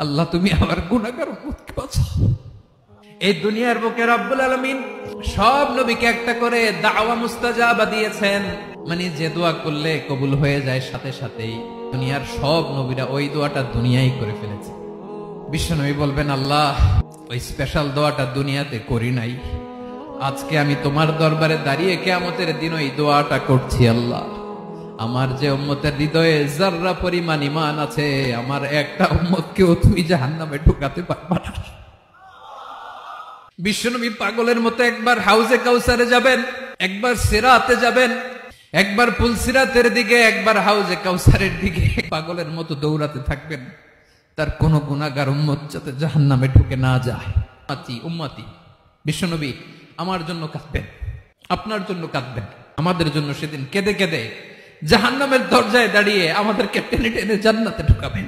আল্লাহ তুমি আমার গুনাহগার উম্মতকে বাঁচাও। এই দুনিয়ার বুকে রব্বুল আলামিন সব নবীকে একটা করে দাওয়া মুস্তাজাবা দিয়েছেন, মানে যে দোয়া করলে কবুল হয়ে যায় সাথে সাথেই। দুনিয়ার সব নবীরা ওই দোয়াটা দুনিয়ায় করে ফেলেছে। বিশ্বনবী বলবেন, আল্লাহ ওই স্পেশাল দোয়াটা দুনিয়াতে করি নাই, আজকে আমি তোমার দরবারে দাঁড়িয়ে কিয়ামতের দিন ওই দোয়াটা করছি। আল্লাহ আমার যে উম্মতের হৃদয়ে যাররা পরিমাণ ঈমান আছে, আমার একটা উম্মতকেও তুমি জাহান্নামে ঢুকাতে পারবা না। বিশ্বনবী পাগলের মতো একবার হাউজে কাউসারে যাবেন, একবার সিরাতে যাবেন, একবার পুলসিরাতের দিকে, একবার হাউজে কাউসারের দিকে, পাগলের মতো দৌড়াতে থাকবেন, তার কোন গুনাহগার উম্মত যাতে জাহান্নামে ঢুকে না যায়। উম্মতি বিশ্বনবী আমার জন্য কাঁদবেন, আপনার জন্য কাঁদবেন, আমাদের জন্য সেদিন কেঁদে কেঁদে জাহান্নামের দরজায় দাঁড়িয়ে আমাদেরকে টেনে টেনে জান্নাতে ঢুকাবেন।